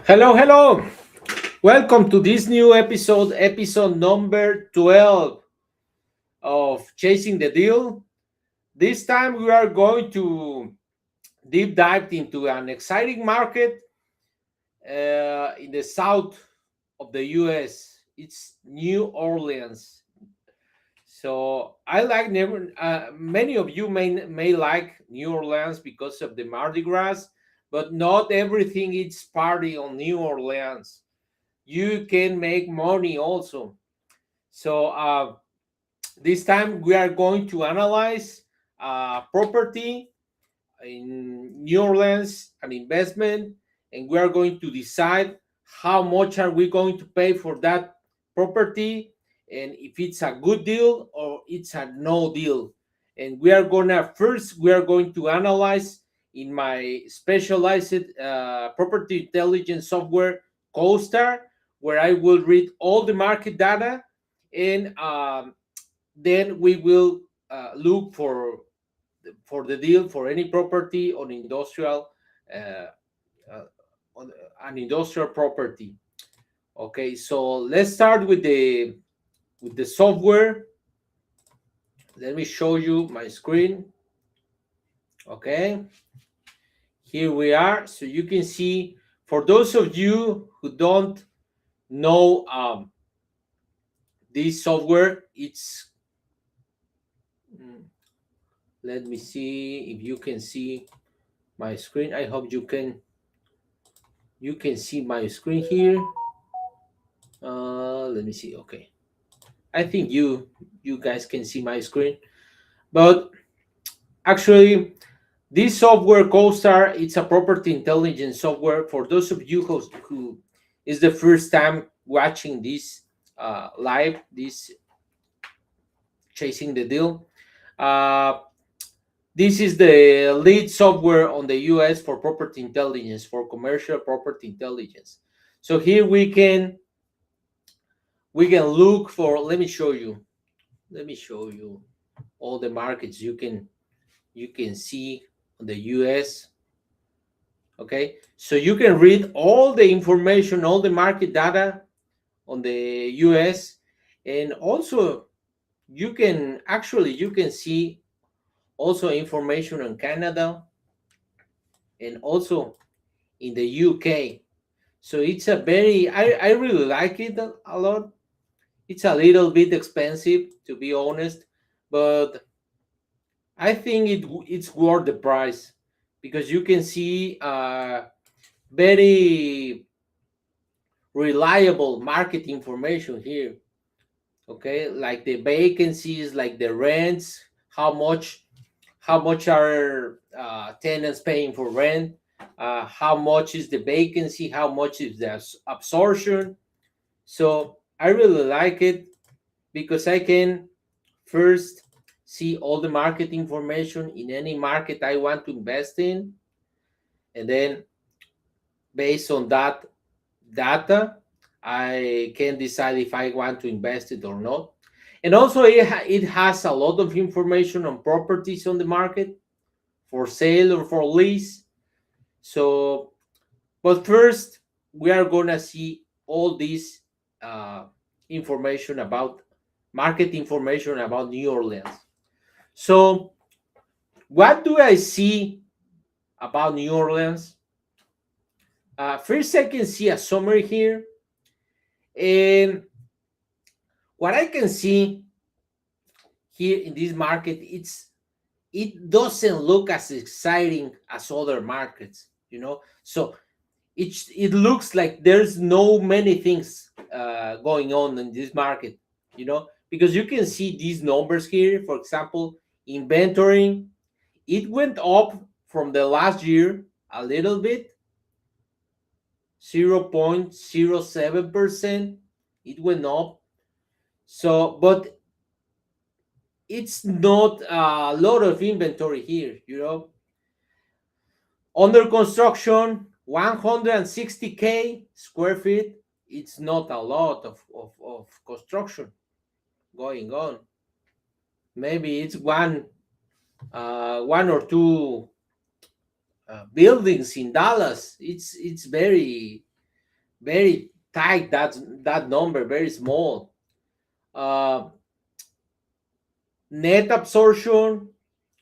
Hello, hello. Welcome to this new episode number 12 of Chasing the Deal. This time we are going to deep dive into an exciting market in the south of the US. It's New Orleans. So I like many of you may like New Orleans because of the Mardi Gras, but not everything is party on New Orleans. You can make money also. So this time we are going to analyze property in New Orleans, an investment, and we are going to decide how much are we going to pay for that property, and if it's a good deal or it's a no deal. And we are going to analyze in my specialized property intelligence software, CoStar, where I will read all the market data, and then we will look for the deal for any property on industrial uh, uh, on an industrial property. Okay, so let's start with the software. Let me show you my screen. Okay, here we are. So you can see, for those of you who don't know this software, it's mm, let me see if you can see my screen. I hope you can see my screen here. Let me see. Okay, I think you guys can see my screen. But actually, this software, CoStar, it's a property intelligence software. For those of you who is the first time watching this live, this chasing the deal. Uh, this is the lead software on the US for property intelligence, for commercial property intelligence. So here we can look for. Let me show you. Let me show you all the markets you can see on the US. Okay, so you can read all the information, all the market data on the US, and also you can see also information on Canada and also in the UK. So it's a very I really like it a lot. It's a little bit expensive, to be honest, but I think it's worth the price, because you can see very reliable market information here. Okay, like the vacancies, like the rents, how much are tenants paying for rent, how much is the vacancy, how much is the absorption. So I really like it because I can first see all the market information in any market I want to invest in, and then based on that data, I can decide if I want to invest it or not. And also, it has a lot of information on properties on the market for sale or for lease. So, but first, we are gonna see all this uh, information about market information about New Orleans. So, what do I see about New Orleans? First, I can see a summary here, and what I can see here in this market, it doesn't look as exciting as other markets. So it looks like there's no many things going on in this market, because you can see these numbers here. For example, inventory, it went up from the last year a little bit, 0.07%. It went up. So, but it's not a lot of inventory here. Under construction, 160K square feet. It's not a lot of construction going on. Maybe it's one or two buildings in Dallas. It's very. very tight. That number very small. uh, Net absorption,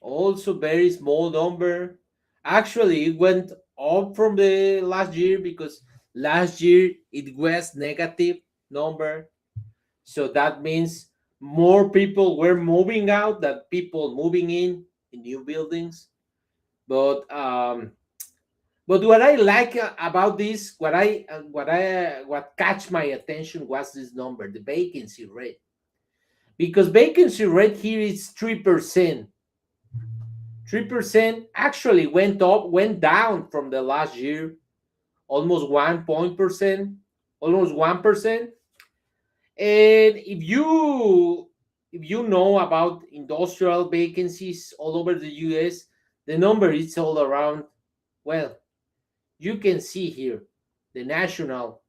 also very small number. Actually, it went up from the last year because last year it was negative number. So that means more people were moving out than people moving in new buildings. But what I like about this, what catch my attention was this number, the vacancy rate, because vacancy rate here is 3%. 3% actually went down from the last year, almost 1%, almost 1%. And if you know about industrial vacancies all over the US, the number is all around. Well, you can see here the national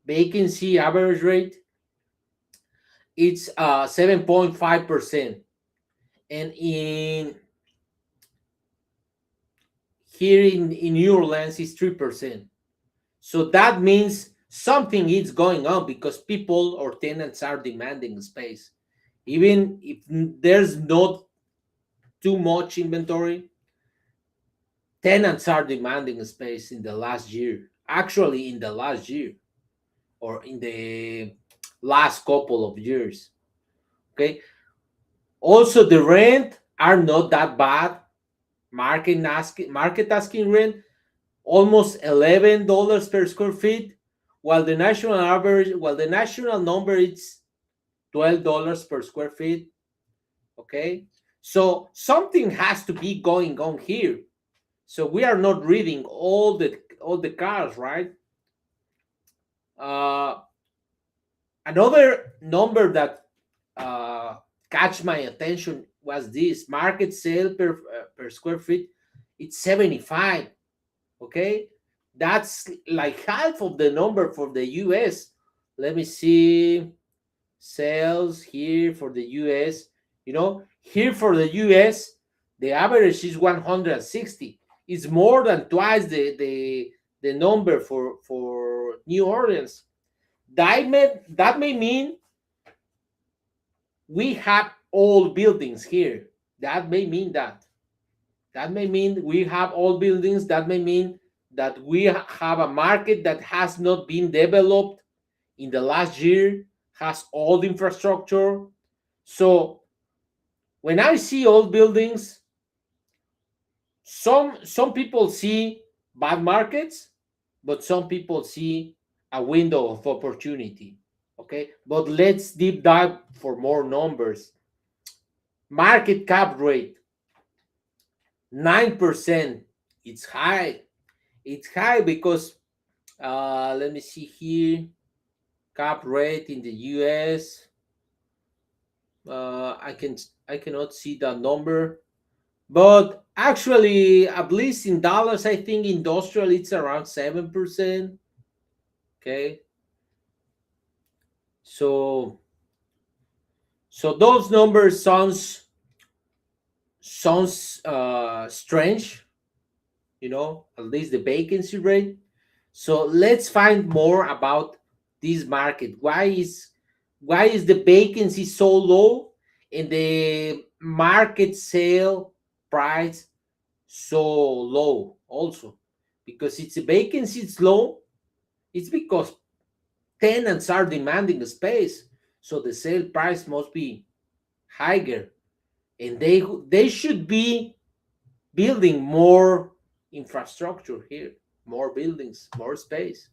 vacancy average rate. It's 7.5%, and in here in New Orleans is 3%. So that means something is going on because people or tenants are demanding space. Even if there's not too much inventory, tenants are demanding space in the last year. Actually, in the last year or in the last couple of years. Okay. Also, the rent are not that bad. Market asking rent almost $11 per square feet, while the national number is $12 per square feet. Okay, so something has to be going on here. So we are not reading all the cars, right? uh, Another number that catch my attention was this market sale per square feet. It's 75. Okay, that's like half of the number for the US. Let me see sales here for the US. Here for the US, the average is 160. It's more than twice the number for New Orleans. That may mean we have old buildings here. That may mean that. That may mean we have old buildings. That may mean that we have a market that has not been developed in the last year, has old infrastructure. So when I see old buildings, some people see bad markets, but some people see a window of opportunity. Okay, but let's deep dive for more numbers. Market cap rate 9%. It's high. It's high because let me see here. Cap rate in the US. I cannot see that number, but actually, at least in dollars, I think industrial it's around 7%. Okay, so those numbers sounds strange, at least the vacancy rate. So let's find more about this market. Why is the vacancy so low and the market sale price so low also? Because it's a vacancy, it's low. It's because tenants are demanding space, so the sale price must be higher, and they should be building more infrastructure here, more buildings, more space.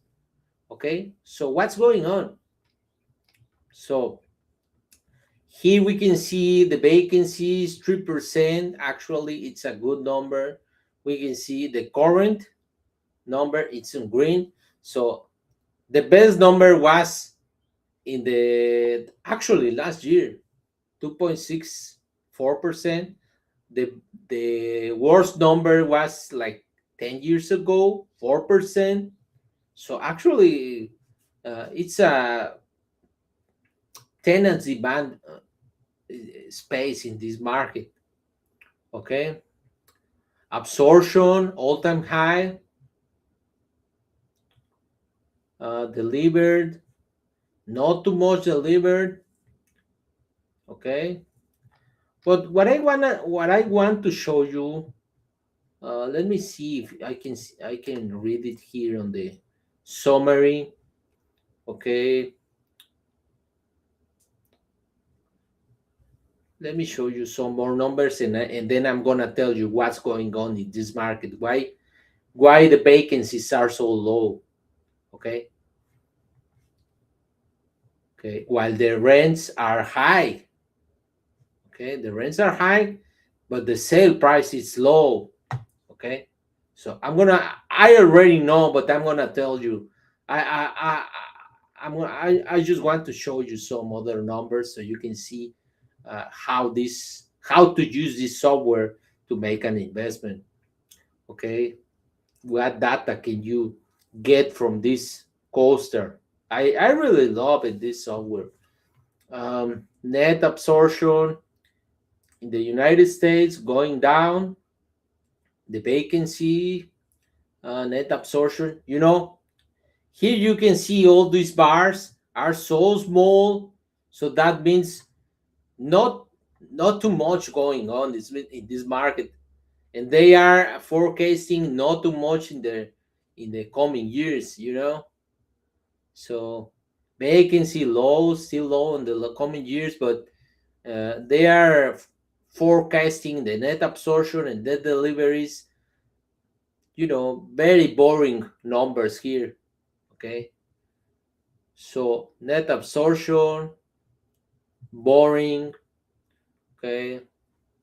Okay, so what's going on? So here we can see the vacancies 3%. Actually, it's a good number. We can see the current number, it's in green. So the best number was in the actually last year, 2.64%. The worst number was like 10 years ago, 4%. So actually, it's a tenants demand space in this market. Okay, absorption all time high. Delivered, not too much delivered. Okay, but what I want to show you, let me see if I can read it here on the summary. Okay, let me show you some more numbers, and then I'm gonna tell you what's going on in this market. Why the vacancies are so low. Okay, okay, while the rents are high. Okay, the rents are high, but the sale price is low. Okay, so I already know, but I'm gonna tell you. I just want to show you some other numbers so you can see how to use this software to make an investment. Okay, what data can you get from this coaster? I really love it, this software. Net absorption in the United States going down, the vacancy, net absorption. Here you can see all these bars are so small, so that means not not too much going on in this market, and they are forecasting not too much in the coming years. So vacancy low, still low in the coming years, but they are forecasting the net absorption and net deliveries. Very boring numbers here. Okay, so net absorption, boring. Okay,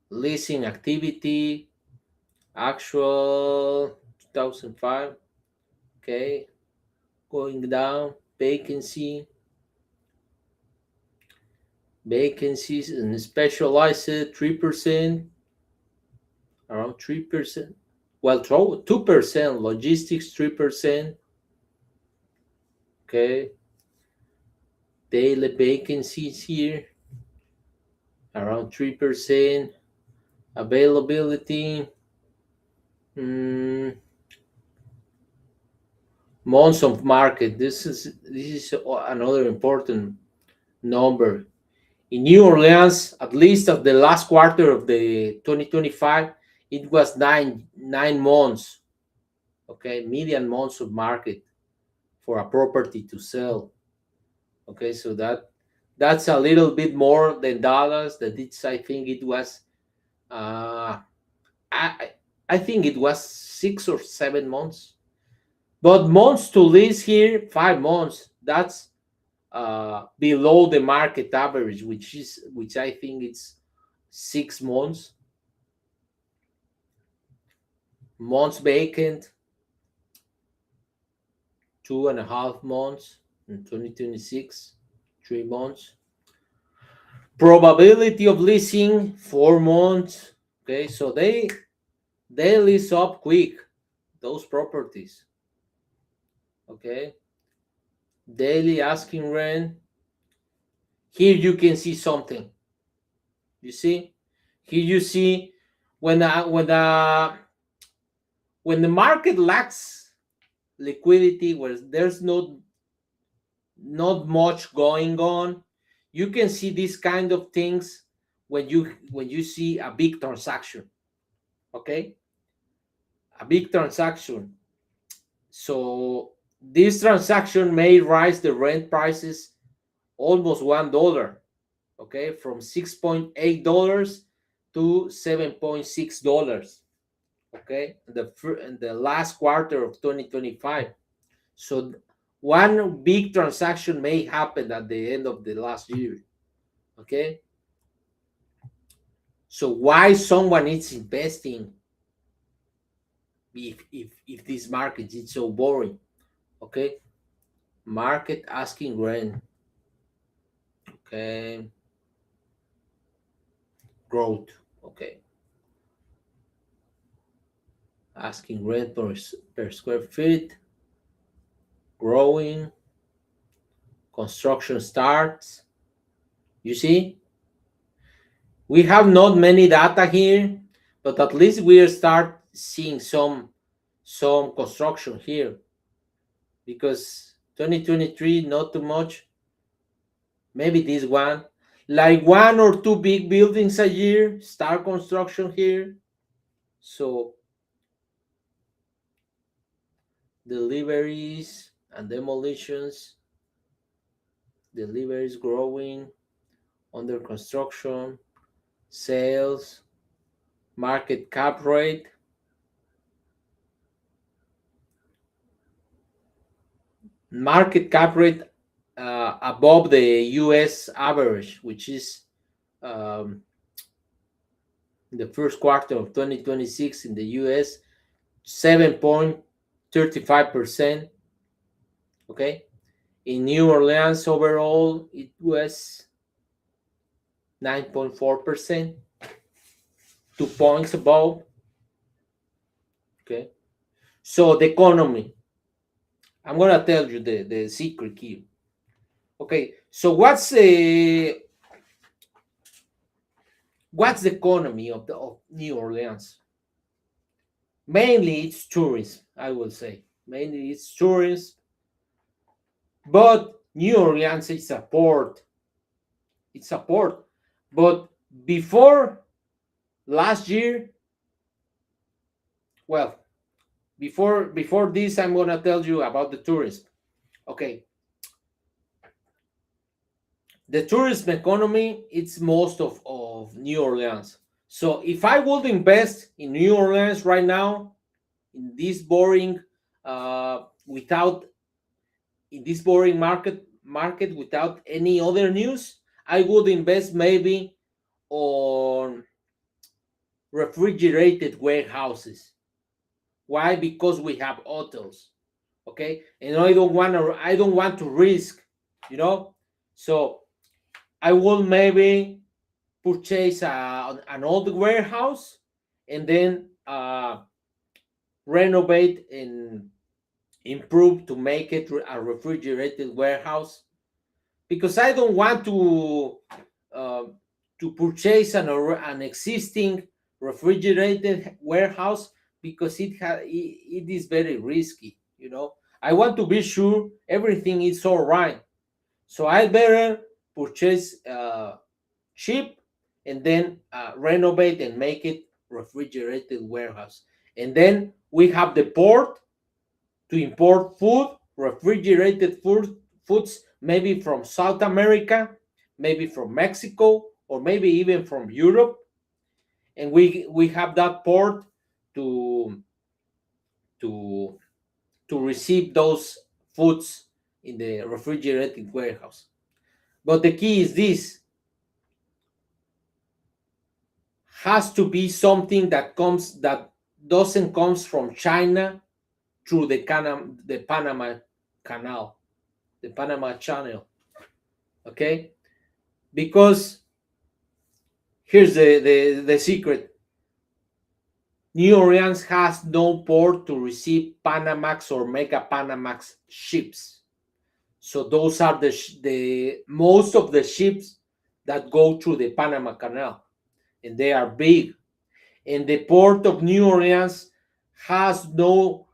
leasing activity, actual 2005. Okay, going down. Vacancies and specialized 3%, around 3%. Well, 2%, logistics 3%. Okay, daily vacancies here around 3%. Availability, months of market. This is another important number. In New Orleans, at least of the last quarter of the 2025, it was nine months. Okay, median months of market for a property to sell. Okay, so that's a little bit more than Dallas. I think it was I I think it was 6 or 7 months. But months to lease here, 5 months. That's below the market average, which I think it's 6 months. Months vacant, 2.5 months in 2026, 3 months. Probability of leasing, 4 months. Okay, so they lease up quick, those properties. Okay, daily asking rent. Here you can see something. You see, here you see when the market lacks liquidity, where there's not much going on, you can see these kind of things when you see a big transaction. Okay, a big transaction. So this transaction may rise the rent prices almost $1. Okay, from $6.8 to $7.6. Okay, in the last quarter of 2025. So one big transaction may happen at the end of the last year. Okay, so why someone is investing if this market is so boring? Okay, market asking rent. Okay, growth. Okay, asking rent per square feet, growing. Construction starts. You see, we have not many data here, but at least we start seeing some construction here, because 2023, not too much. Maybe this one, like one or two big buildings a year start construction here. So deliveries and demolitions, deliveries growing, under construction, sales, market cap rate. Market cap rate above the US average, which is um, the first quarter of 2026 in the US, 7.35%. Okay. In New Orleans overall, it was 9.4%, 2 points above. Okay. So the economy, I'm gonna tell you the secret here. Okay. So what's the economy of New Orleans? Mainly it's tourism, I will say. Mainly it's tourism, but New Orleans is a port. It's a port. But before last year, well, before this, I'm gonna tell you about the tourism. Okay, the tourism economy, it's most of New Orleans. So if I would invest in New Orleans right now, in this boring, without in this boring market without any other news, I would invest maybe on refrigerated warehouses. Why? Because we have hotels. Okay, and I don't want to risk, you know. So I will maybe purchase an old warehouse and then renovate and improve to make it a refrigerated warehouse, because I don't want uh, to purchase an existing refrigerated warehouse, because it is very risky. I want to be sure everything is all right. So I better purchase cheap and then renovate and make it refrigerated warehouse. And then we have the port to import refrigerated foods, maybe from South America, maybe from Mexico, or maybe even from Europe. And we have that port to to to receive those foods in the refrigerated warehouse. But the key is this: has to be something that doesn't comes from China through the Panama Canal, the Panama Channel. Okay, because here's the secret: New Orleans has no port to receive Panamax or Mega Panamax ships. So those are the most of the ships that go through the Panama Canal, and they are big. And the port of New Orleans has no,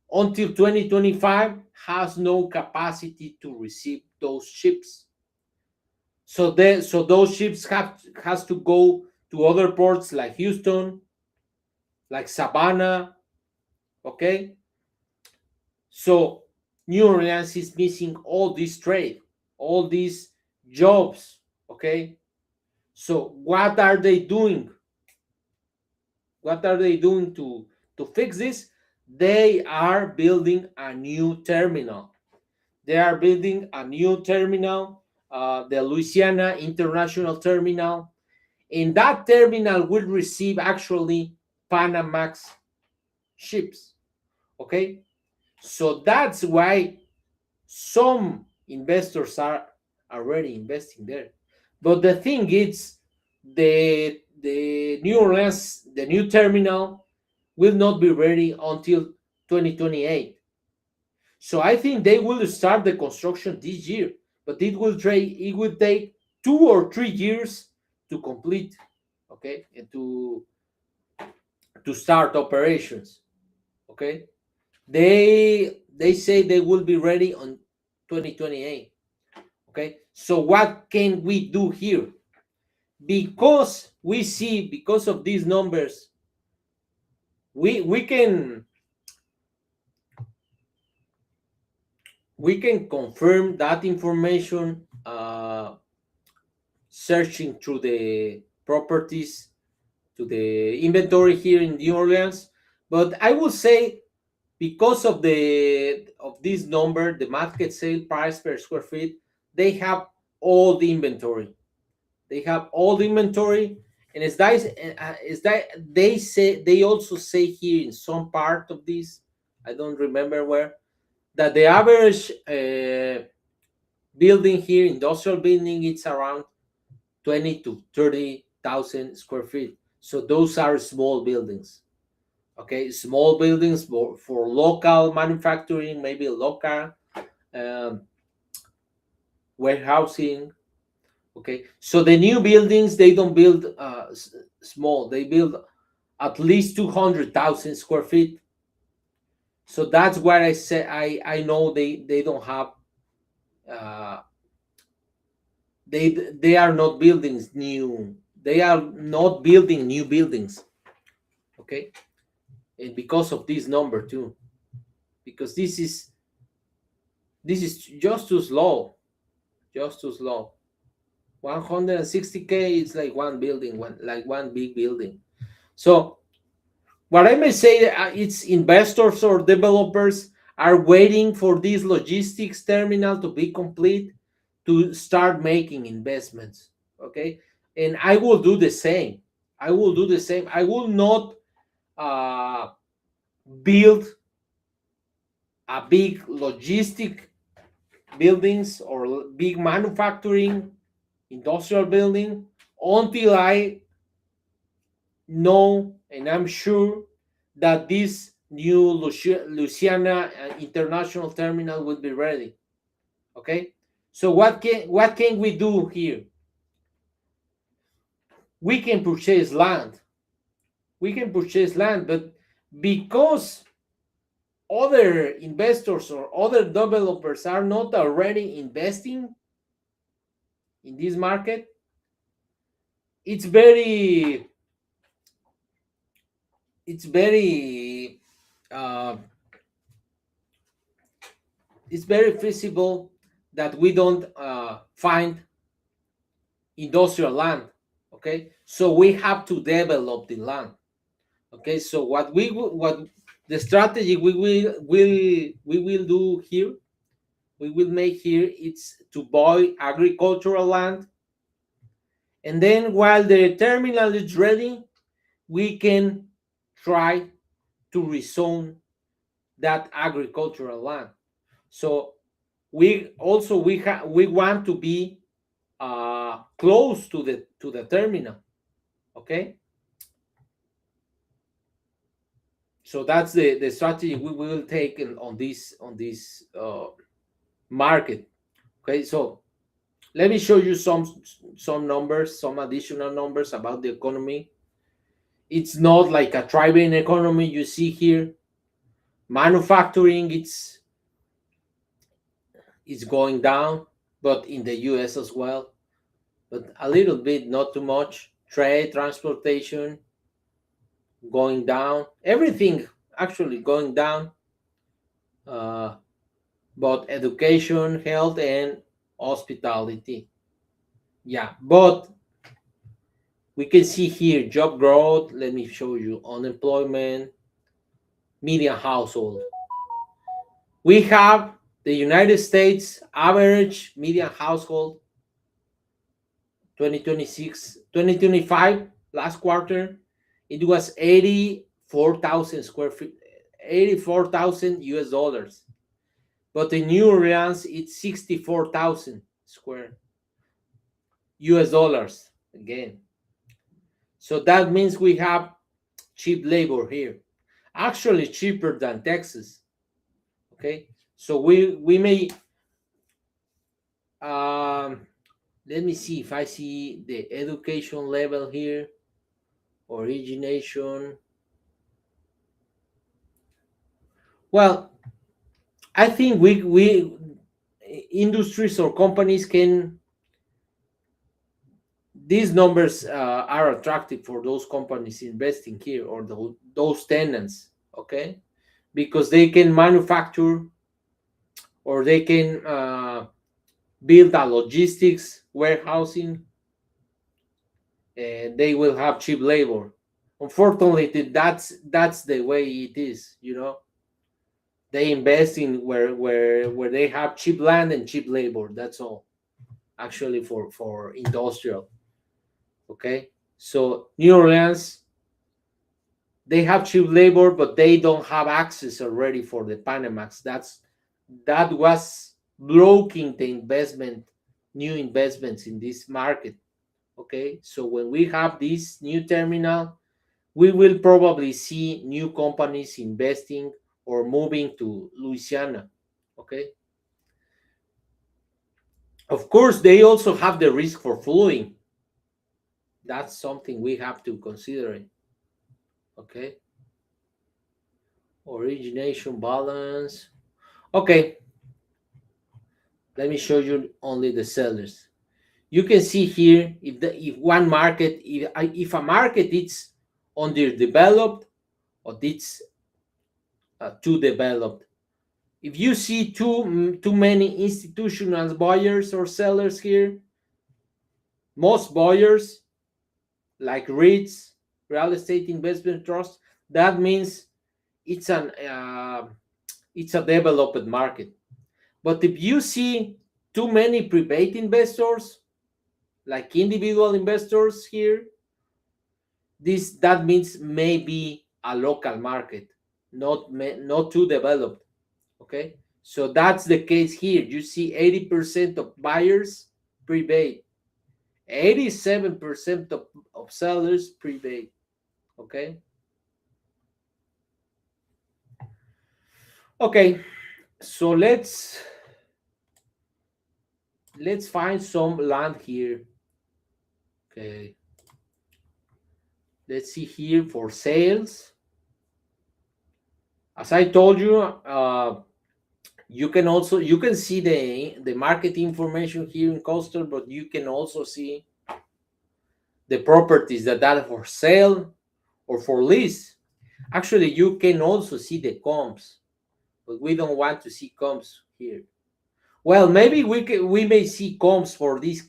until 2025, has no capacity to receive those ships. So those ships has to go to other ports like Houston, like Savannah. Okay, so New Orleans is missing all this trade, all these jobs. Okay, so what are they doing? What are they doing to fix this? They are building a new terminal. They are building a new terminal, the Louisiana International Terminal. And that terminal will receive actually Panamax ships. Okay, so that's why some investors are already investing there. But the thing is, the New Orleans, the new terminal, will not be ready until 2028. So I think they will start the construction this year, but it will take 2 or 3 years to complete. Okay, and to start operations. Okay, they say they will be ready 2028. Okay, so what can we do here? Because we see, because of these numbers, we can confirm that information, searching through the properties, to the inventory here in New Orleans. But I will say, because of this number, the market sale price per square feet, they have all the inventory. They have all the inventory, and as that they also say here in some part of this, I don't remember where, that the average building here, industrial building, it's around 20 to 30,000 square feet. So those are small buildings. Okay, small buildings for local manufacturing, maybe local um, warehousing. Okay, so the new buildings, they don't build small, they build at least 200,000 square feet. So that's why I say I know they don't have, uh, they are not buildings new, they are not building new buildings. Okay, and because of this number too, because this is just too slow, just too slow. 160K is like one building, one big building. So what I may say, it's investors or developers are waiting for this logistics terminal to be complete to start making investments. Okay, and I will do the same. I will do the same. I will not uh, build a big logistic buildings or big manufacturing industrial building until I know and I'm sure that this new Louisiana international terminal will be ready. Okay, so what can we do here? We can purchase land. We can purchase land, but because other investors or other developers are not already investing in this market, it's very it's very uh, it's very feasible that we don't find industrial land. Okay, so we have to develop the land. Okay, so what the strategy we will do here, we will make here, it's to buy agricultural land, and then while the terminal is ready, we can try to rezone that agricultural land. So we want to be close to the terminal. Okay, so that's the strategy we will take on this market. Okay, so let me show you some numbers, some additional numbers about the economy. It's not like a thriving economy you see here. Manufacturing, it's going down, but in the US as well, but a little bit, not too much. Trade, transportation going down, everything actually going down, uh, but education, health, and hospitality. Yeah, but we can see here job growth. Let me show you unemployment, median household. We have the United States average median household 2026, 2025, last quarter, it was 84,000 square feet, 84,000 US dollars. But in New Orleans, it's 64,000 square US dollars again. So that means we have cheap labor here, actually cheaper than Texas. Okay, so we may um, let me see if I see the education level here, origination. Well, I think we industries or companies can, these numbers are attractive for those companies investing here, or those tenants, okay, because they can manufacture, or they can build a logistics warehousing, and they will have cheap labor. Unfortunately, that's the way it is, you know. They invest in where they have cheap land and cheap labor. That's all, actually, for industrial. Okay, so New Orleans, they have cheap labor, but they don't have access already for the Panamax. That was blocking the new investments in this market. Okay, so when we have this new terminal, we will probably see new companies investing or moving to Louisiana. Okay, of course, they also have the risk for flooding. That's something we have to consider. Okay, origination balance. Okay, let me show you only the sellers. You can see here, if one market, if a market is underdeveloped, or it's too developed. If you see too many institutional buyers or sellers here, most buyers, like REITs, real estate investment trust, that means it's it's a developed market. But if you see too many private investors, like individual investors here, that means maybe a local market, not too developed. Okay, so that's the case here. You see 80% of buyers private, 87% of sellers private. Okay, okay, so let's find some land here. Okay, let's see here for sales. As I told you, you can see the market information here in Coastal, but you can also see the properties that are for sale or for lease. Actually, you can also see the comps, but we don't want to see comps here. Well, maybe we may see comps for this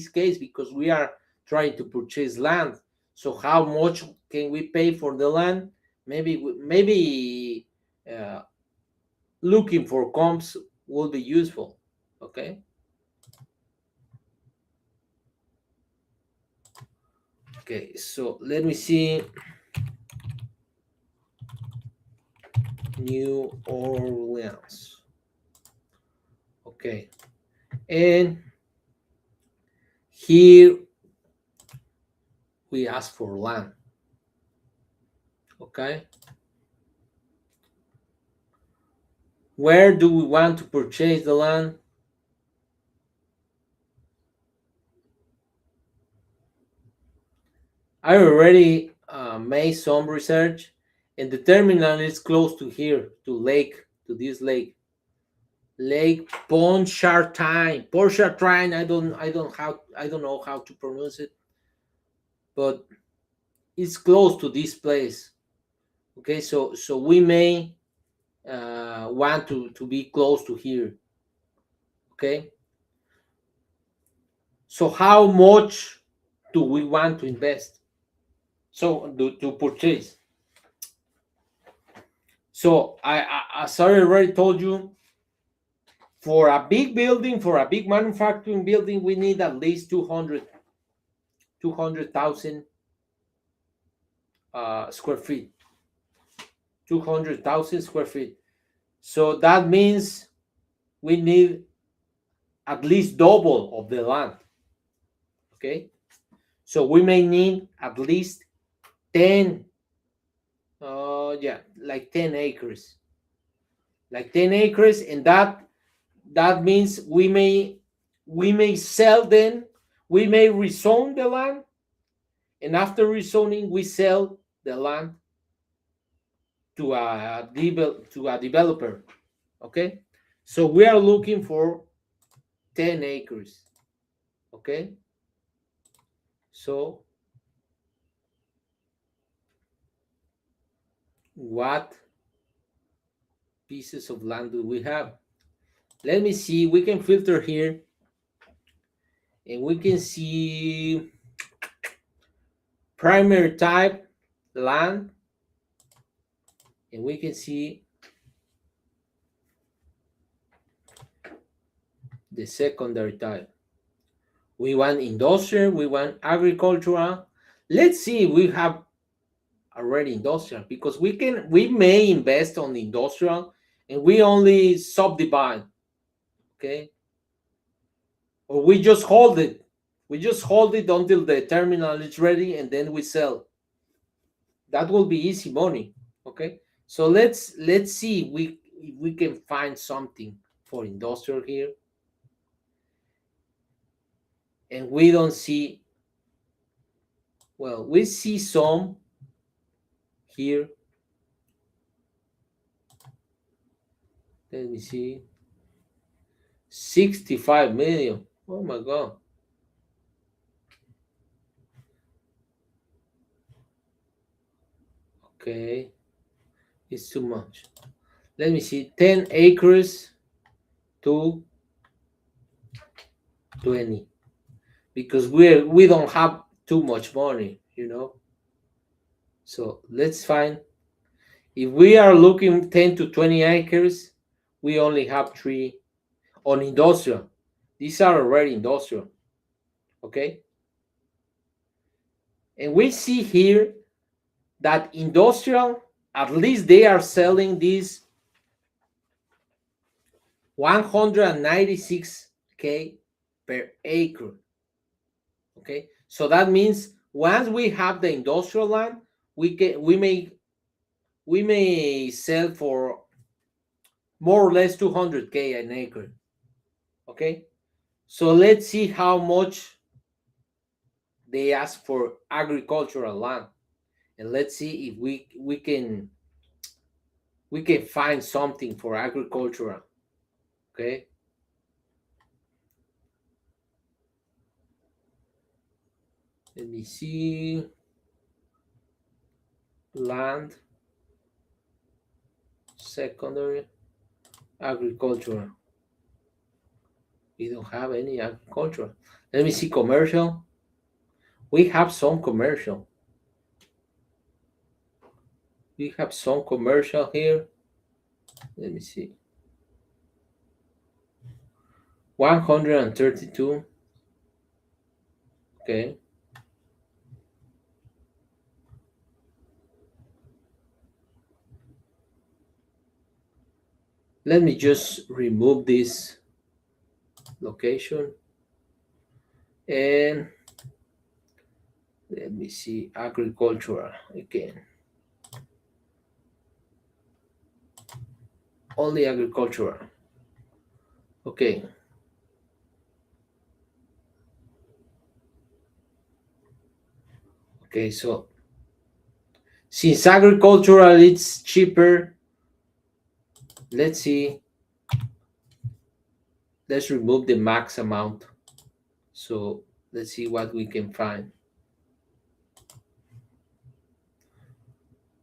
case, because we are trying to purchase land. So how much can we pay for the land? Maybe looking for comps will be useful. Okay. Okay, so let me see. New Orleans. Okay, and here we ask for land. Okay, where do we want to purchase the land? I already made some research, and the terminal is close to here, to this Lake Pontchartrain. Pontchartrain. I don't know how to pronounce it, but it's close to this place. Okay, so we may want to be close to here. Okay, so how much do we want to invest? So to purchase. So as I already told you, for a big building, for a big manufacturing building, we need at least 200,000 square feet. 200,000 square feet. So that means we need at least double of the land. Okay, so we may need at least 10, like 10 acres, and that means we may sell, then we may rezone the land, and after rezoning we sell the land to a developer. Okay, so we are looking for 10 acres. Okay, so what pieces of land do we have? Let me see. We can filter here and we can see primary type land, and we can see the secondary type. We want industrial, we want agricultural. Let's see if we have already industrial, because we may invest on industrial and we only subdivide. Okay, or we just hold it. We just hold it until the terminal is ready and then we sell. That will be easy money. Okay, so let's see if we can find something for industrial here, and we don't see. Well, we see some here. Let me see. 65 million. Oh my god. Okay, it's too much. Let me see. 10 acres to 20, because we don't have too much money, so let's find. If we are looking 10 to 20 acres, we only have 3 on industrial. These are already industrial. Okay, and we see here that industrial, at least they are selling this 196K per acre. Okay, so that means once we have the industrial land, we may sell for more or less 200K an acre. Okay, so let's see how much they ask for agricultural land, and let's see if we can find something for agricultural. Okay, let me see. Land, secondary, agricultural. We don't have any agricultural. Let me see. Commercial. We have some commercial. We have some commercial here. Let me see. 132. Okay. Let me just remove this location, and let me see. Agricultural again. Only agricultural. Okay. Okay, so since agricultural it's cheaper, let's see. Let's remove the max amount. So let's see what we can find.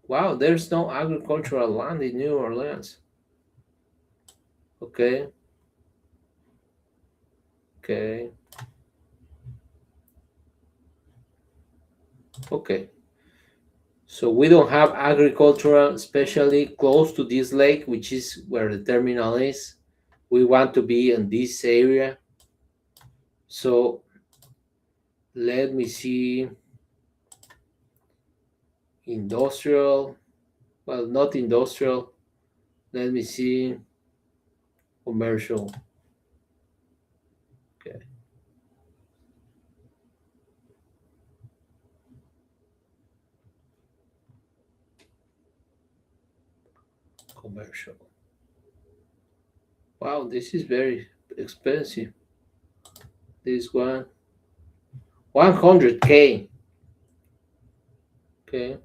Wow, there's no agricultural land in New Orleans. Okay. Okay. Okay. So we don't have agricultural, especially close to this lake, which is where the terminal is. We want to be in this area. So let me see. Industrial. Well, not industrial. Let me see. Commercial. Okay. Commercial. Wow, this is very expensive. This one. 100K. Okay.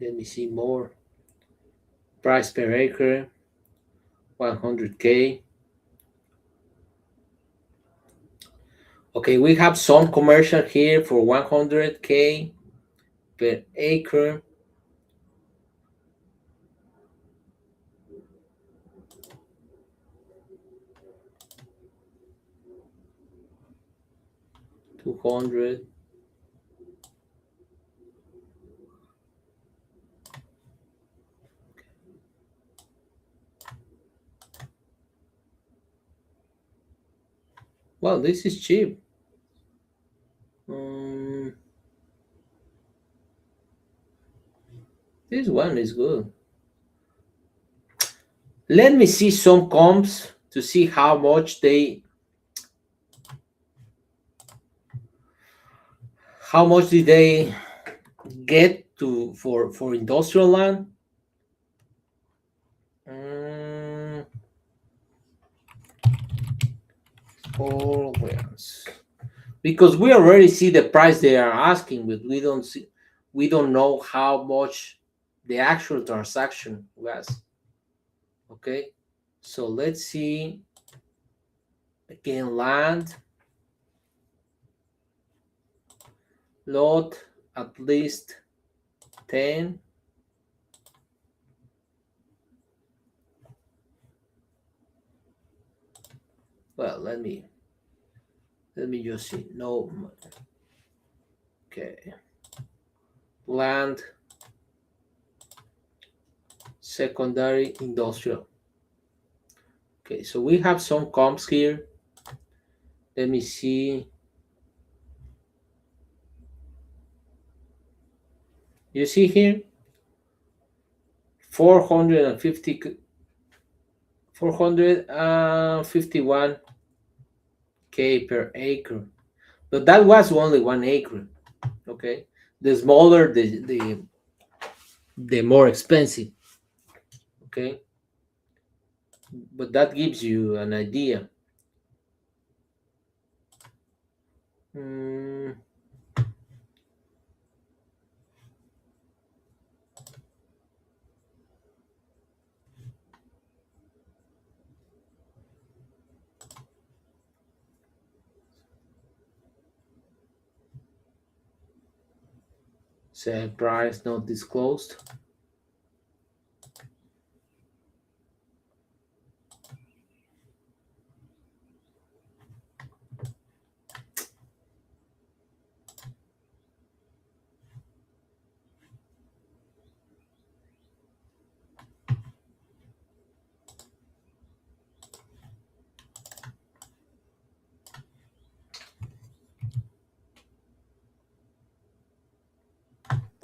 Let me see more. Price per acre, 100K. Okay, we have some commercial here for 100K per acre. $200. Well, this is cheap. This one is good. Let me see some comps to see how much did they get to for industrial land. Powerhouse. Because we already see the price they are asking, but we don't know how much the actual transaction was. Okay, so let's see again. Land lot at least 10. Well, let me just see. No. Okay, land secondary industrial. Okay, so we have some comps here. Let me see. You see here 451K per acre, but that was only 1 acre. Okay, the smaller the more expensive. Okay, but that gives you an idea. Sale price not disclosed.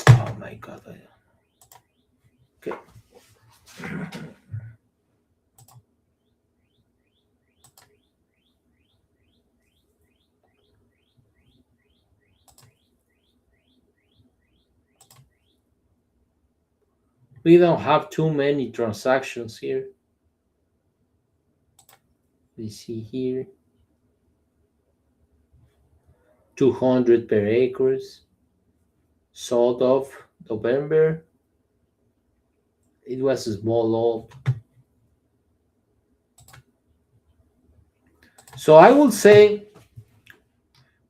Oh my god. Okay. We don't have too many transactions here. We see here 200 per acres. Sold off November. It was a small lot. So I will say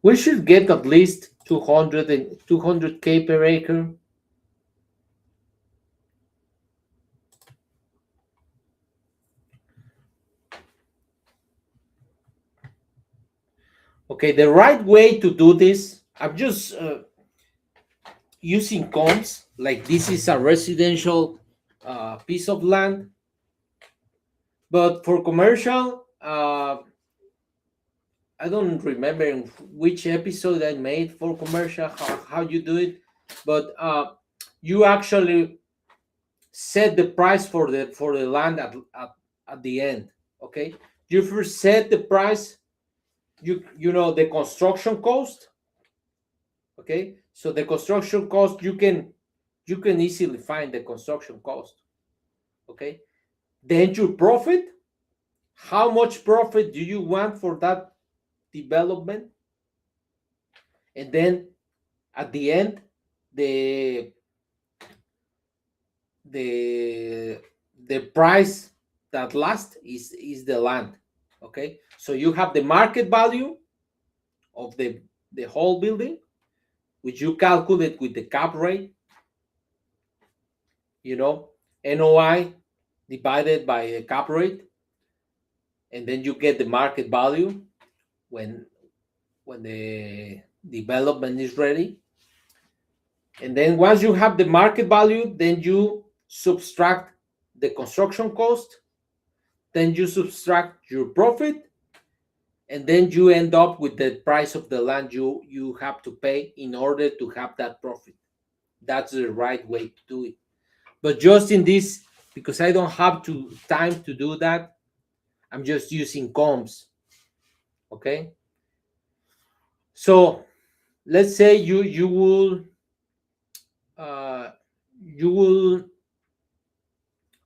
we should get at least 200K per acre. Okay, the right way to do this, I'm just using comps, like this is a residential piece of land, but for commercial, I don't remember in which episode I made for commercial how you do it, but you actually set the price for the land at the end. Okay, you first set the price. You know the construction cost. Okay, so the construction cost you can easily find the construction cost. Okay, then your profit. How much profit do you want for that development? And then at the end, the the the price that lasts is the land. Okay, so you have the market value of the whole building, which you calculate with the cap rate, NOI divided by the cap rate, and then you get the market value when the development is ready. And then once you have the market value, then you subtract the construction cost, then you subtract your profit, and then you end up with the price of the land you have to pay in order to have that profit. That's the right way to do it. But just in this, because I don't have time to do that, I'm just using comps. Okay, so let's say uh, you will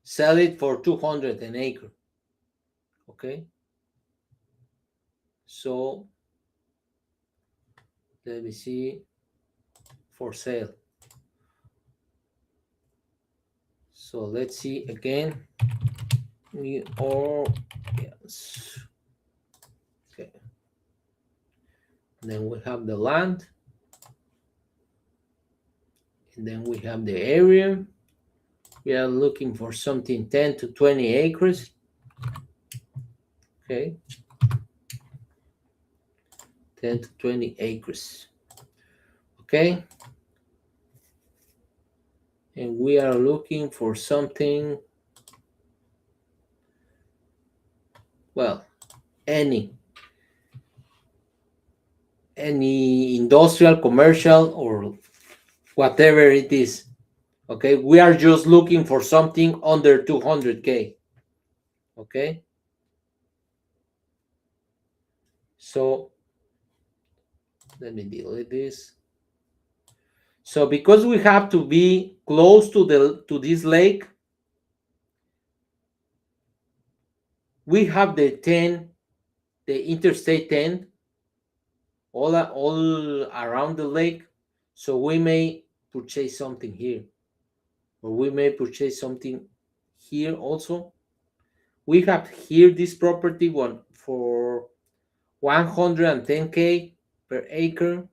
sell it for 200 an acre. Okay, so let me see, for sale. So let's see again. Yes. Okay. And then we have the land. And then we have the area. We are looking for something 10 to 20 acres. Okay. 10 to 20 acres. Okay. And we are looking for something, well, any industrial, commercial, or whatever it is. Okay, we are just looking for something under 200K. Okay, so let me delete this. So because we have to be close to this lake, we have the interstate 10 all around the lake. So we may purchase something here, or we may purchase something here also. We have here this property one for 110K per acre.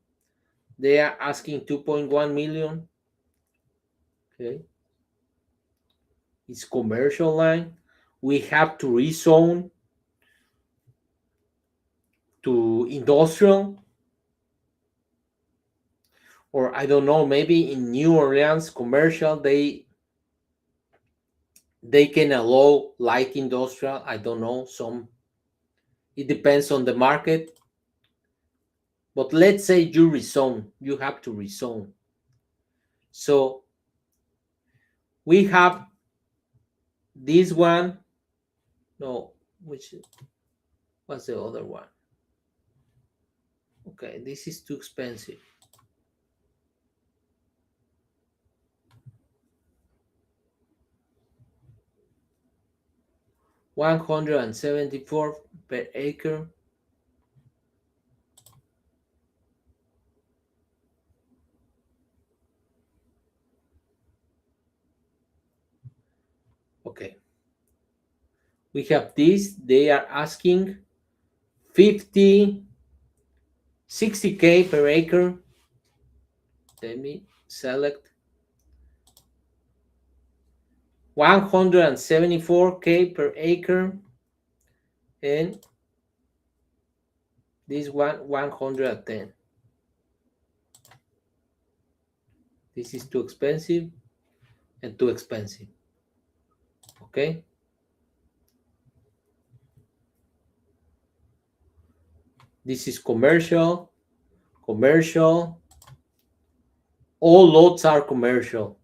They are asking 2.1 million. Okay, it's commercial line. We have to rezone to industrial, or I don't know, maybe in New Orleans commercial they can allow light industrial. I don't know, it depends on the market. But let's say you have to rezone. So we have this one. No, what's the other one? Okay, this is too expensive. $174 per acre. Okay, we have this. They are asking 60K per acre. Let me select 174K per acre, and this one 110. This is too expensive and too expensive. Okay, this is commercial. All lots are commercial.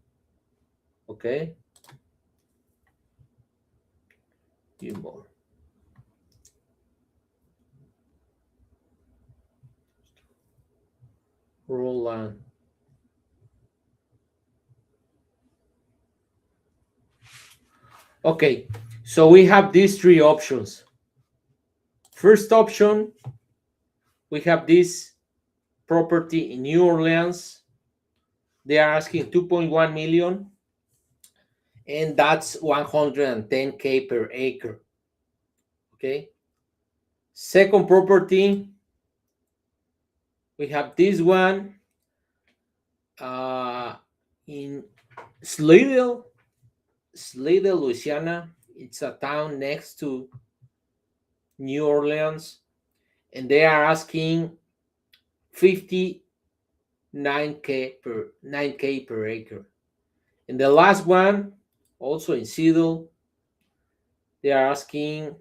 Okay, few more. Roll on. Okay, so we have these three options. First option, we have this property in New Orleans. They are asking 2.1 million, and that's 110K per acre. Okay. Second property, we have this one in Slidell, Louisiana. It's a town next to New Orleans, and they are asking 59K per acre. And the last one, also in Seattle, they are asking,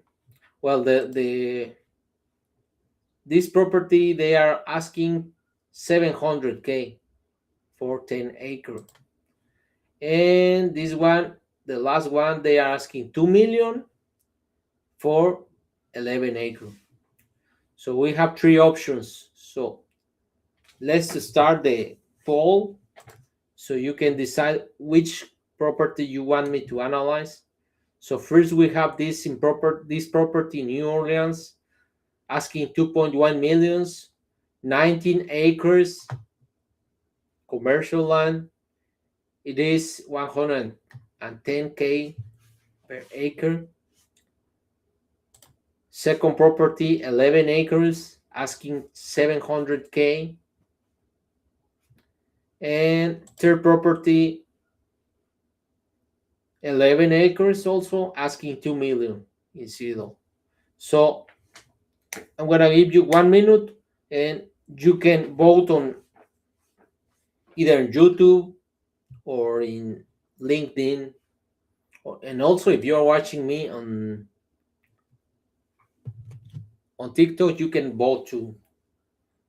well, the this property they are asking 700K for 10 acre. And this one, the last one, they are asking 2 million for 11 acre. So we have three options. So let's start the poll so you can decide which property you want me to analyze. So first we have this property in New Orleans asking 2.1 millions, 19 acres, commercial land. It is 110K per acre. Second property, 11 acres, asking 700K. And third property, 11 acres, also asking 2 million in Seattle. So I'm gonna give you 1 minute, and you can vote on either in YouTube or in LinkedIn, and also if you're watching me on TikTok, you can vote too.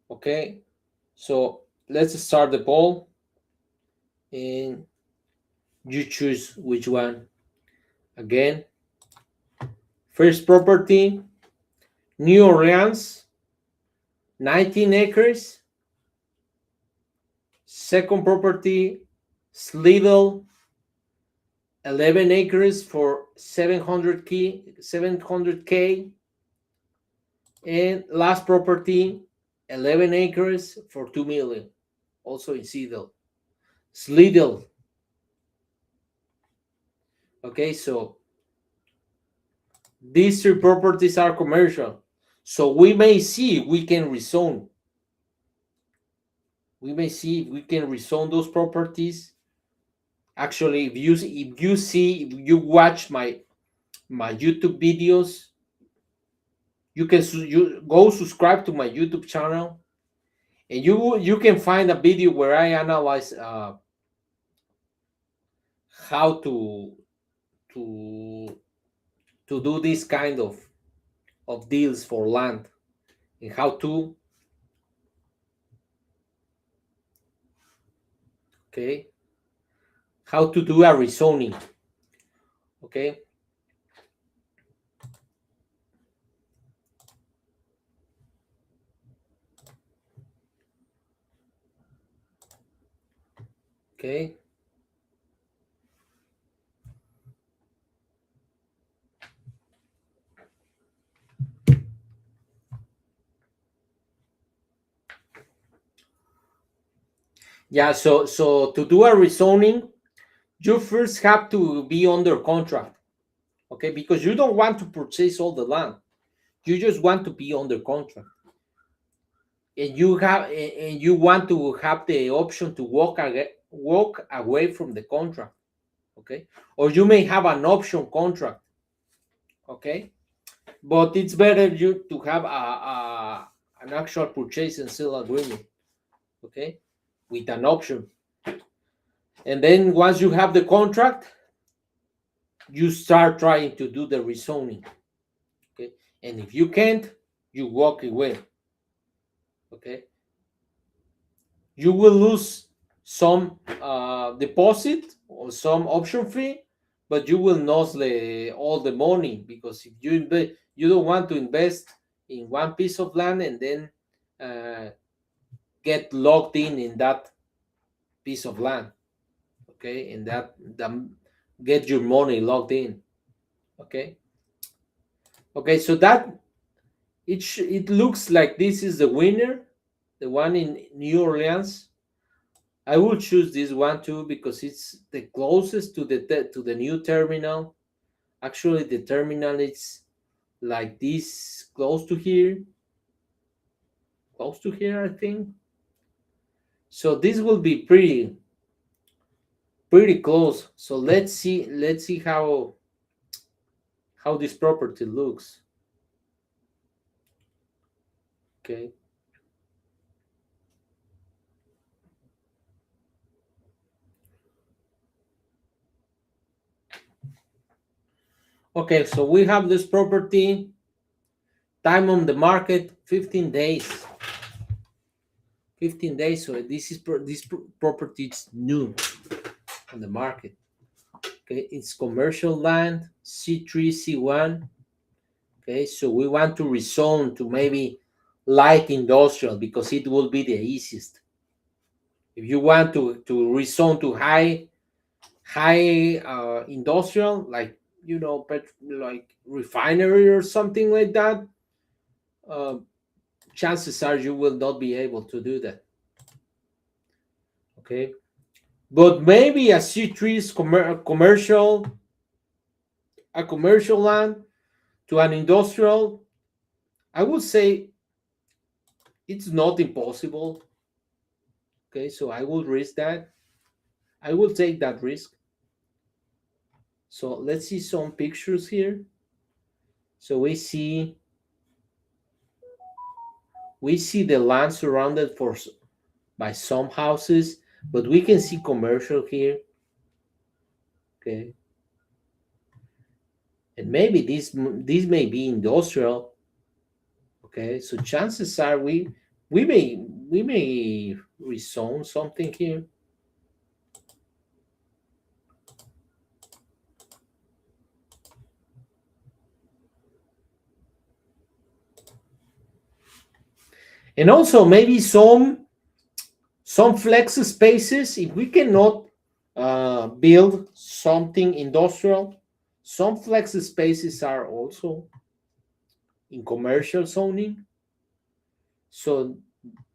Okay, so let's start the poll, and you choose which one. Again, first property, New Orleans, 19 acres. Second property, Slidell, 11 acres for 700K. And last property, 11 acres for 2 million, also in Slidell. Okay, so these three properties are commercial. So we may see if we can rezone. We may see if we can rezone those properties. Actually, if you watch my YouTube videos, you can go subscribe to my YouTube channel, and you can find a video where I analyze how to do this kind of deals for land, and how to okay how to do a rezoning. Okay, okay. Yeah, so to do a rezoning, you first have to be under contract. Okay, because you don't want to purchase all the land, you just want to be under contract, and you want to have the option to walk away from the contract. Okay, or you may have an option contract. Okay, but it's better you to have an actual purchase and sale agreement. Okay, with an option. And then once you have the contract, you start trying to do the rezoning. Okay, and if you can't, you walk away. Okay, you will lose some deposit or some option fee, but you will lose all the money, because if you don't want to invest in one piece of land and then uh, get locked in that piece of land. Okay, and that get your money locked in. Okay, okay, so that it looks like this is the winner, the one in New Orleans. I will choose this one too because it's the closest to the new terminal. Actually, the terminal is like this, close to here, I think. So this will be pretty close. So let's see how this property looks. Okay. Okay, so we have this property, time on the market 15 days. 15 days. So this property is new on the market. Okay, it's commercial land, C3, C1. Okay, so we want to rezone to maybe light industrial because it will be the easiest. If you want to rezone to high industrial, like like refinery or something like that, uh, chances are you will not be able to do that. Okay, but maybe a C3 is a commercial land to an industrial. I would say it's not impossible. Okay, so I will risk that. I will take that risk. So let's see some pictures here. So we see the land surrounded by some houses, but we can see commercial here. Okay, and maybe this may be industrial. Okay, so chances are we may rezone something here. And also maybe some flex spaces, if we cannot build something industrial, some flex spaces are also in commercial zoning. So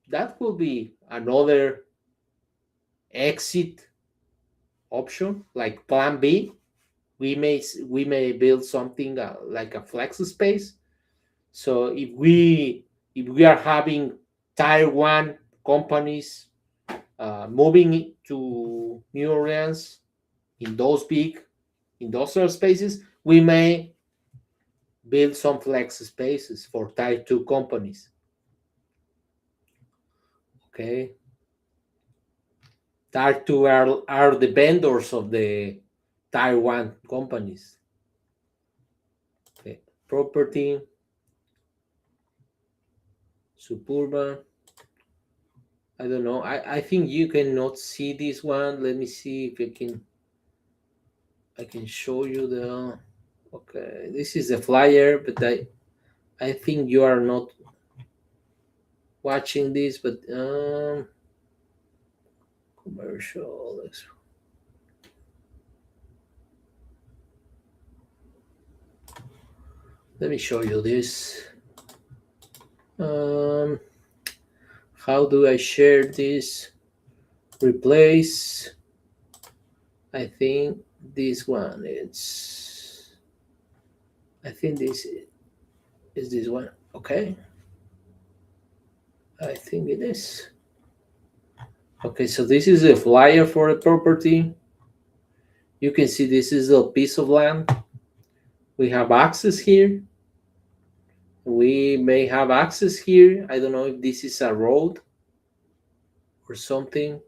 that will be another exit option, like plan B. We may build something like a flex space. So if we are having tier one companies moving to New Orleans in those big industrial spaces, we may build some flex spaces for tier two companies. Okay, tier two are the vendors of the tier one companies. Okay, property, suburban. I don't know. I think you cannot see this one. Let me see if I can show you the. Okay, this is a flyer, but I think you are not watching this. But commercial. Let me show you this. Um, how do I share this? Replace. I think this one. I think this is this one. Okay. I think it is. Okay, so this is a flyer for the property. You can see this is a piece of land. We have access here. We may have access here. I don't know if this is a road or something.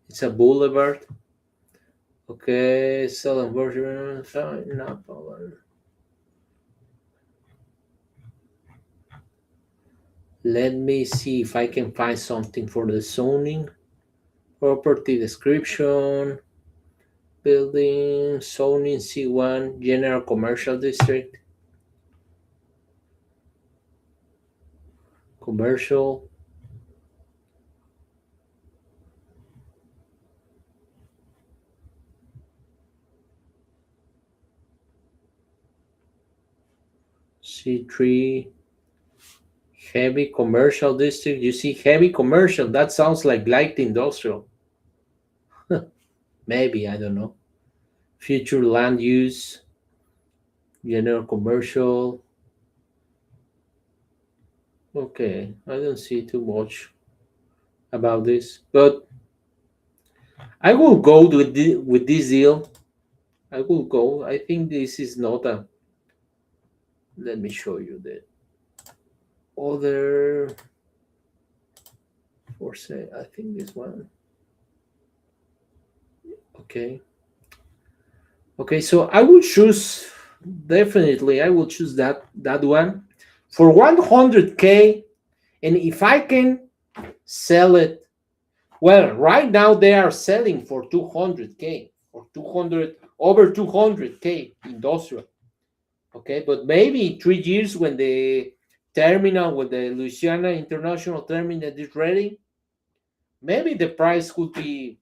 It's a boulevard. Okay, selling version. No problem. Let me see if I can find something for the zoning. Property description. Building, zoning C1, general commercial district. Commercial. C3, heavy commercial district. You see heavy commercial. That sounds like light industrial. Maybe, I don't know. Future land use, general commercial. Okay, I don't see too much about this, but I will go with this deal. I will go. I think this is not a. Let me show you the other for say. I think this one. Okay. Okay, so I will choose, definitely I will choose that one for 100K, and if I can sell it, well, right now they are selling for 200K or 200, over 200K industrial. Okay, but maybe in 3 years when the terminal, when the Louisiana International Terminal is ready, maybe the price could be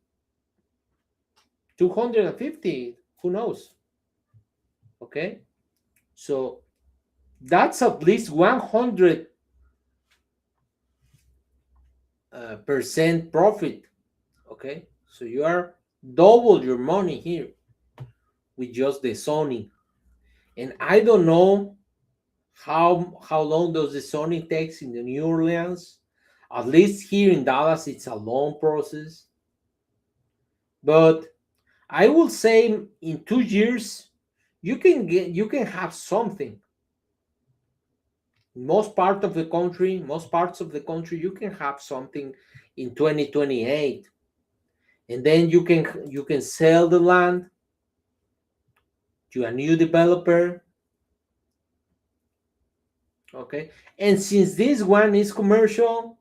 250. Who knows? Okay, so that's at least 100 percent profit. Okay, so you are double your money here with just the zoning. And I don't know how long does the zoning takes in the New Orleans. At least here in Dallas, it's a long process. But I will say in 2 years, you can have something. Most parts of the country, you can have something in 2028, and then you can sell the land to a new developer. Okay, and since this one is commercial,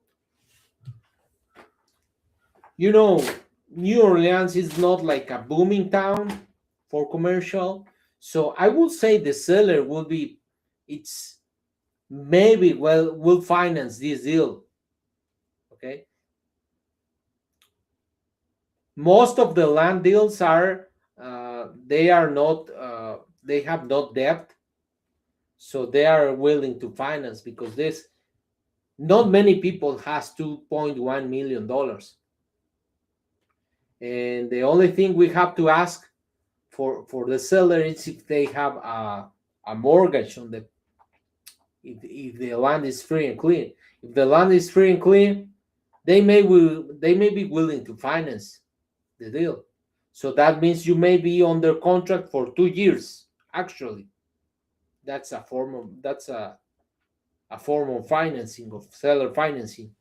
you know, New Orleans is not like a booming town for commercial. So I will say the seller will be, it's maybe, well, will finance this deal. Okay, most of the land deals are they are not they have not debt, so they are willing to finance because this, not many people has $2.1 million, and the only thing we have to ask for the seller is if they have a mortgage on the, if the land is free and clear. If the land is free and clear, they may be willing to finance the deal. So that means you may be under contract for 2 years. Actually, that's a form of financing, of seller financing.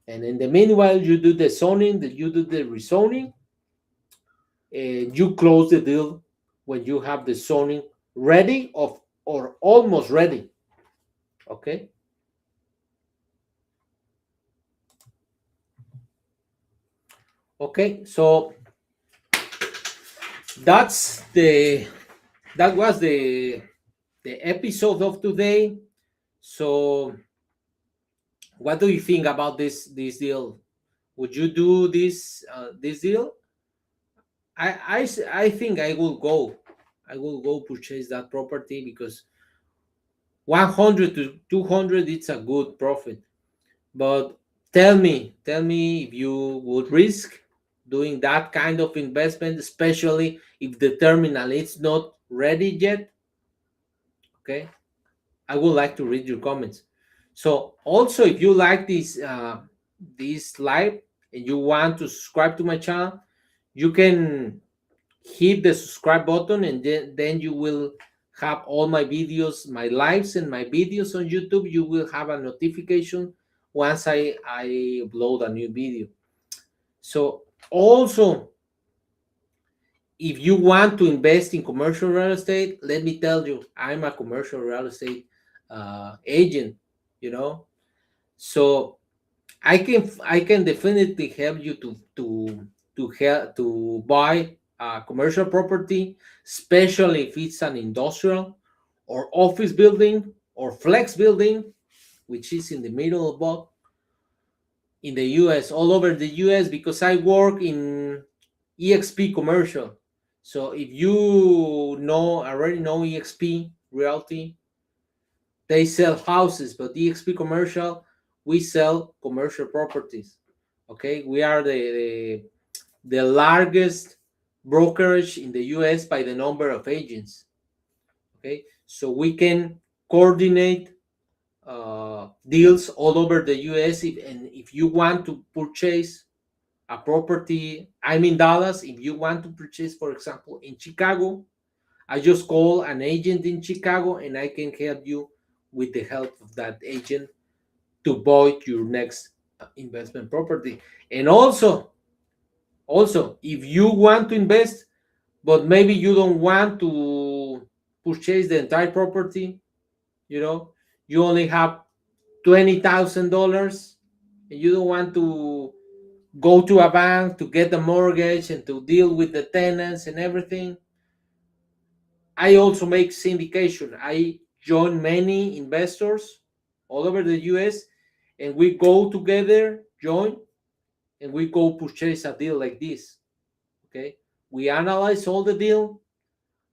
And in the meanwhile, you do the zoning, you do the rezoning, and you close the deal when you have the zoning ready of or almost ready. Okay. Okay, so that's the that was the episode of today. So what do you think about this deal? Would you do this deal? I think I will go purchase that property because 100 to 200, it's a good profit. But tell me if you would risk doing that kind of investment, especially if the terminal is not ready yet. Okay, I would like to read your comments. So also, if you like this live and you want to subscribe to my channel, you can hit the subscribe button, and then you will have all my videos, my lives and my videos on YouTube. You will have a notification once I upload a new video. So also, if you want to invest in commercial real estate, let me tell you, I'm a commercial real estate agent, you know. So I can definitely help you to buy a commercial property, especially if it's an industrial or office building or flex building, which is in the middle of both in the US, all over the US, because I work in EXP commercial. So if you know already know EXP Realty, they sell houses, but EXP commercial, we sell commercial properties. Okay, we are the largest brokerage in the US by the number of agents. Okay, so we can coordinate deals all over the US. And if you want to purchase a property, I'm in Dallas. If you want to purchase, for example, in Chicago, I just call an agent in Chicago and I can help you with the help of that agent to buy your next investment property. And also, if you want to invest, but maybe you don't want to purchase the entire property, you know, you only have $20,000 and you don't want to go to a bank to get a mortgage and to deal with the tenants and everything. I also make syndication. I join many investors all over the US and we go together, join, and we go purchase a deal like this. Okay. We analyze all the deal.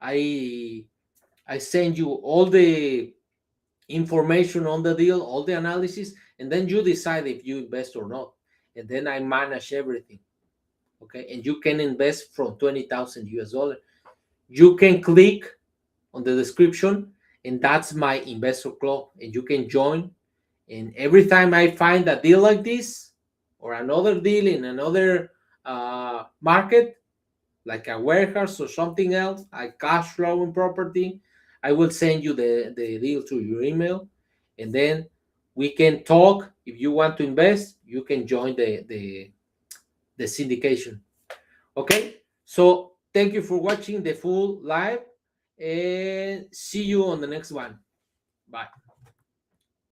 I I send you all the information on the deal, all the analysis, and then you decide if you invest or not. And then I manage everything. Okay. And you can invest from 20,000 US dollar. You can click on the description, and that's my investor club. And you can join. And every time I find a deal like this or another deal in another market, like a warehouse or something else, a cash flowing property, I will send you the deal to your email. And then we can talk. If you want to invest, you can join the syndication. Okay. So thank you for watching the full live and see you on the next one. Bye.